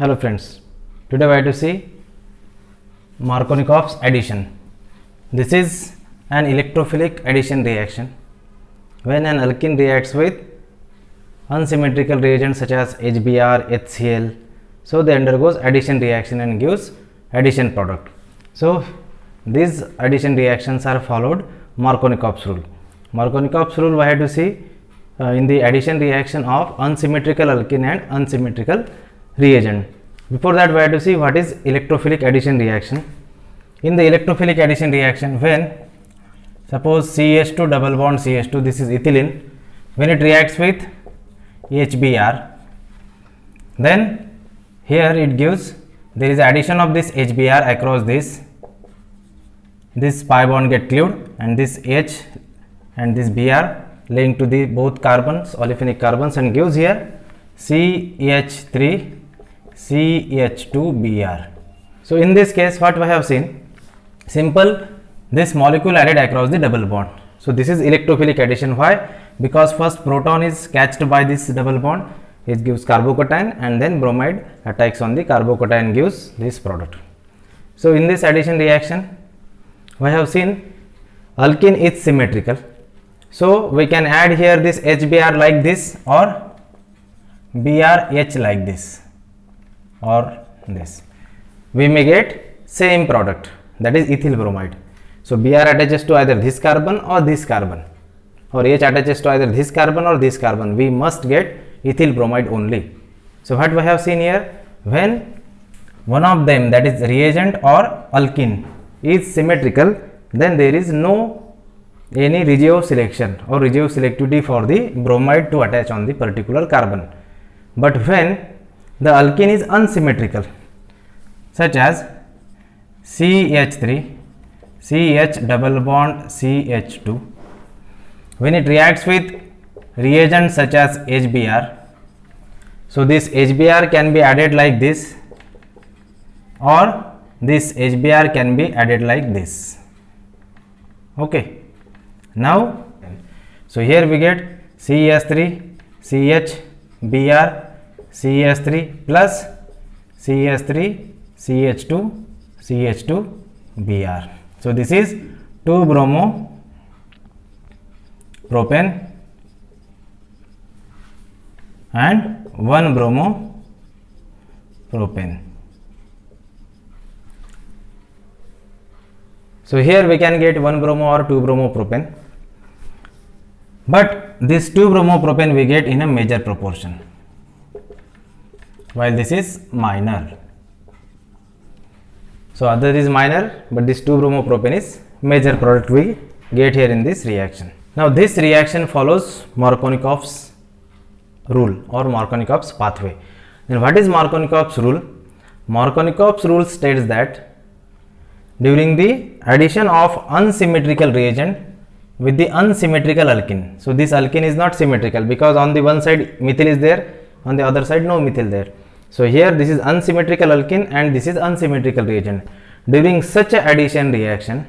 Hello friends, today we are to see Markovnikov's addition. This is an electrophilic addition reaction. When an alkene reacts with unsymmetrical reagents such as HBr, HCl, so they undergoes addition reaction and gives addition product. So these addition reactions are followed Markovnikov's rule. Markovnikov's rule we have to see in the addition reaction of unsymmetrical alkene and unsymmetrical reagent. Before that, we have to see what is electrophilic addition reaction. In the electrophilic addition reaction, when suppose CH2 double bond CH2, this is ethylene, when it reacts with HBr, then here it gives, there is addition of this HBr across this pi bond get cleaved, and this H and this Br linked to the both carbons, olefinic carbons, and gives here CH3 CH2Br. So in this case, what we have seen, simple, this molecule added across the double bond. So this is electrophilic addition. Why? Because first proton is catched by this double bond, it gives carbocation, and then bromide attacks on the carbocation, gives this product. So in this addition reaction, we have seen alkene is symmetrical. So we can add here this HBr like this, or BrH like this, or this. We may get same product, that is ethyl bromide. So Br attaches to either this carbon or this carbon, or H attaches to either this carbon or this carbon. We must get ethyl bromide only. So what we have seen here, when one of them, that is reagent or alkene, is symmetrical, then there is no any regio selection or regio selectivity for the bromide to attach on the particular carbon. But when the alkene is unsymmetrical, such as CH3 CH double bond CH2, when it reacts with reagents such as HBr, so this HBr can be added like this, or this HBr can be added like this. Okay. Now, so here we get CH3 CHBr CH3 plus CH3 CH2 CH2Br. So this is 2 bromo propane and 1 bromo propane. So here we can get 1 bromo or 2 bromo propane, but this 2 bromo propane we get in a major proportion, while this is minor. So other is minor, but this 2 bromo propane is major product we get here in this reaction. Now this reaction follows Markovnikov's rule or Markovnikov's pathway. Then what is Markovnikov's rule? Markovnikov's rule states that during the addition of unsymmetrical reagent with the unsymmetrical alkene, so this alkene is not symmetrical because on the one side methyl is there, on the other side no methyl there. So here this is unsymmetrical alkene and this is unsymmetrical reagent. During such a addition reaction,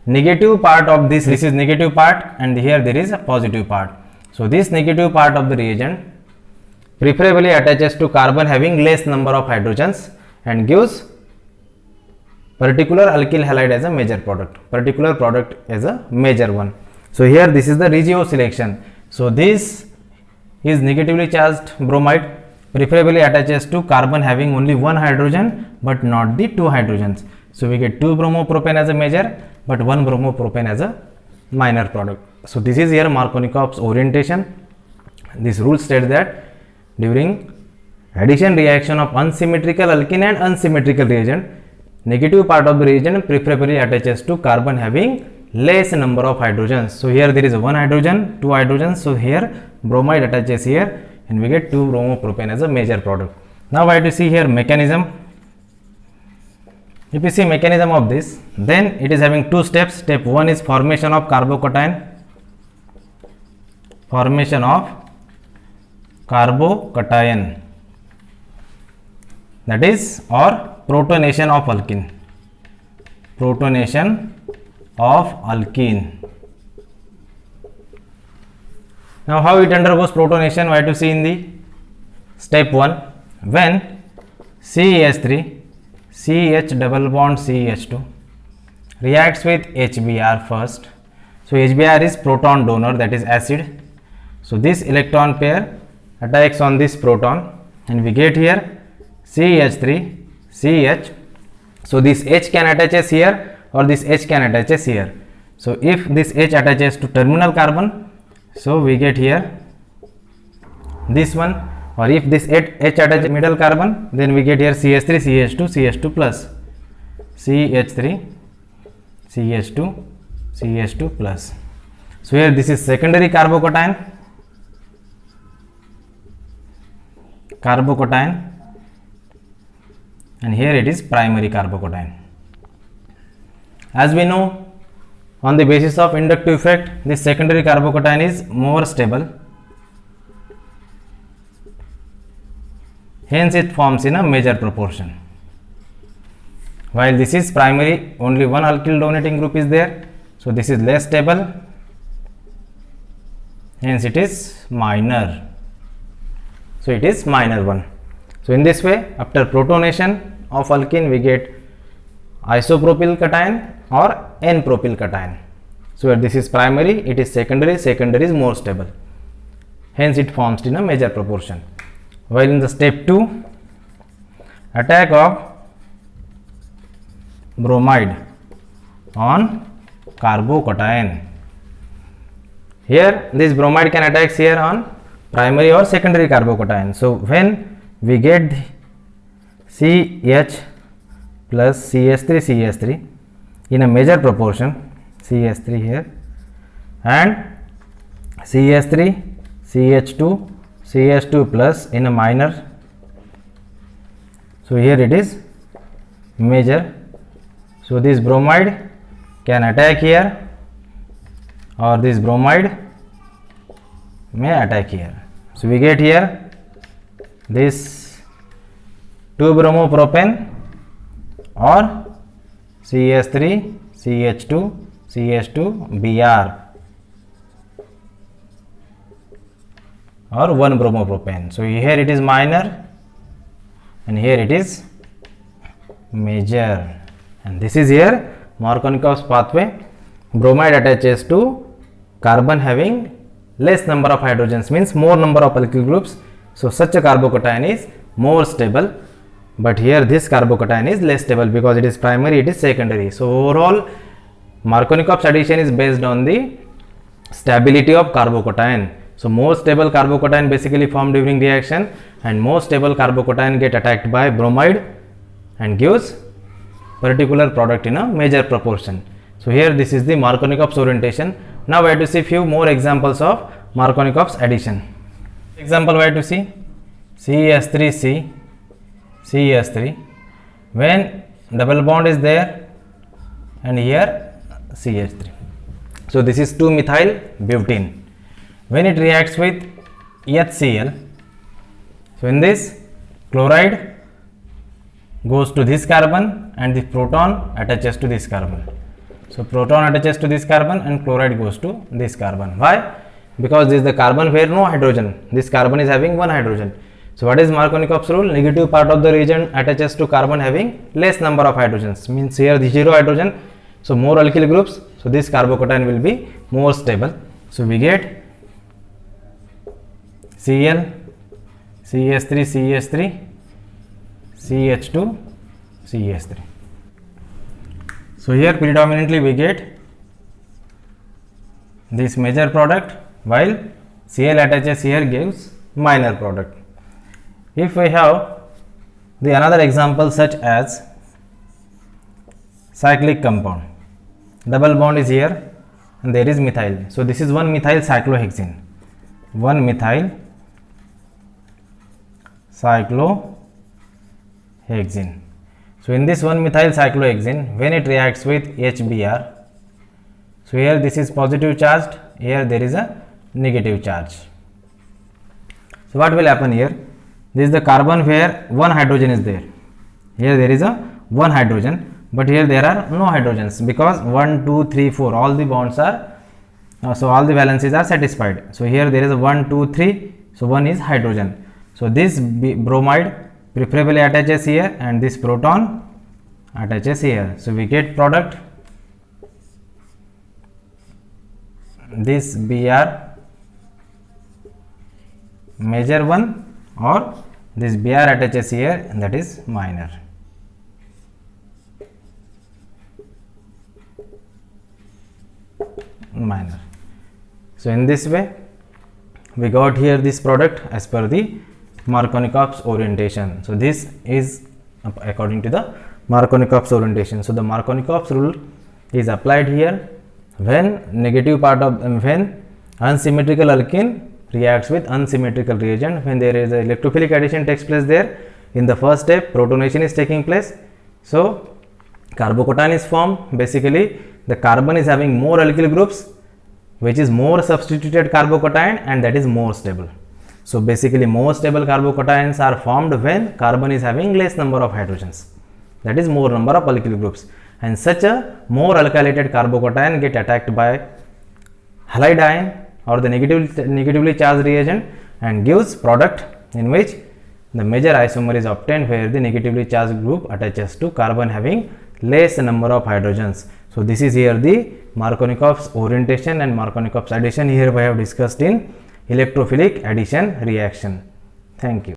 negative part of this is negative part, and here there is a positive part. So this negative part of the reagent preferably attaches to carbon having less number of hydrogens and gives particular alkyl halide as a major product, particular product as a major one. So here this is the regio selection. So this is negatively charged bromide preferably attaches to carbon having only one hydrogen but not the two hydrogens. So we get 2 bromopropane as a major but 1 bromopropane as a minor product. So this is here Markovnikov's orientation. This rule states that during addition reaction of unsymmetrical alkene and unsymmetrical reagent, negative part of the reagent preferably attaches to carbon having less number of hydrogens. So here there is 1 hydrogen, 2 hydrogens. So here bromide attaches here and we get 2 bromopropane as a major product. Now I have to see here mechanism. If you see mechanism of this, then it is having 2 steps. Step 1 is formation of carbocation, that is, or protonation of alkene, Now how it undergoes protonation, we have to see in the step 1. When CH3, CH double bond CH2 reacts with HBr first. So HBr is proton donor, that is acid. So this electron pair attacks on this proton and we get here CH3, CH. So this H can attaches here or this H can attaches here. So if this H attaches to terminal carbon, so we get here this one, or if this H attaches middle carbon, then we get here CH3, CH2, CH2 plus, CH3, CH2, CH2 plus. So here this is secondary carbocation, and here it is primary carbocation. As we know, on the basis of inductive effect, this secondary carbocation is more stable, hence it forms in a major proportion. While this is primary, only one alkyl donating group is there, so this is less stable, hence it is minor. So it is minor one. So in this way, after protonation of alkene, we get isopropyl cation or N-propyl cation. So this is primary, it is secondary, secondary is more stable, hence it forms in a major proportion. While in the step 2, attack of bromide on carbocation. Here this bromide can attack here on primary or secondary carbocation. So when we get CH plus CH3 in a major proportion, CH3 here, and CH3 CH2 plus in a minor, so here it is major. So this bromide can attack here or this bromide may attack here. So we get here this 2-bromopropane or CH3 CH2 CH2 Br or 1-bromopropane. So here it is minor and here it is major, and this is here Markovnikov's pathway. Bromide attaches to carbon having less number of hydrogens, means more number of alkyl groups. So such a carbocation is more stable, but here this carbocation is less stable because it is primary, it is secondary. So overall Markovnikov's addition is based on the stability of carbocation. So more stable carbocation basically formed during reaction, and more stable carbocation get attacked by bromide and gives particular product in a major proportion. So here this is the Markovnikov's orientation. Now we have to see few more examples of Markovnikov's addition. Example we have to see CH3C, CH3, when double bond is there and here CH3. So this is 2-methyl butene. When it reacts with HCl, so in this chloride goes to this carbon and the proton attaches to this carbon. So proton attaches to this carbon and chloride goes to this carbon. Why? Because this is the carbon where no hydrogen, this carbon is having one hydrogen. So what is Markovnikov's rule? Negative part of the reagent attaches to carbon having less number of hydrogens, means here the 0 hydrogen, so more alkyl groups, so this carbocation will be more stable. So we get Cl, CH3 CH3, CH2 CH3. So here predominantly we get this major product, while Cl attaches here gives minor product. If we have the another example such as cyclic compound, double bond is here and there is methyl. So this is 1-methyl cyclohexene, 1-methyl cyclohexene. So in this 1-methyl cyclohexene, when it reacts with HBr, so here this is positive charged, here there is a negative charge. So what will happen here? This is the carbon where one hydrogen is there. Here there is a one hydrogen, but here there are no hydrogens because 1, 2, 3, 4 all the bonds are so all the valencies are satisfied. So here there is a 1, 2, 3, so one is hydrogen. So this bromide preferably attaches here and this proton attaches here. So we get product this Br major one or this Br attaches here, that is minor. So in this way we got here this product as per the Markovnikov's orientation. So this is according to the Markovnikov's orientation. So the Markovnikov's rule is applied here when negative part of when unsymmetrical alkene reacts with unsymmetrical reagent, when there is a electrophilic addition takes place there. In the first step protonation is taking place, so carbocation is formed. Basically the carbon is having more alkyl groups, which is more substituted carbocation, and that is more stable. So basically more stable carbocations are formed when carbon is having less number of hydrogens, that is more number of alkyl groups, and such a more alkylated carbocation get attacked by halide ion or the negatively charged reagent and gives product in which the major isomer is obtained, where the negatively charged group attaches to carbon having less number of hydrogens. So this is here the Markovnikov's orientation and Markovnikov's addition. Here we have discussed in electrophilic addition reaction. Thank you.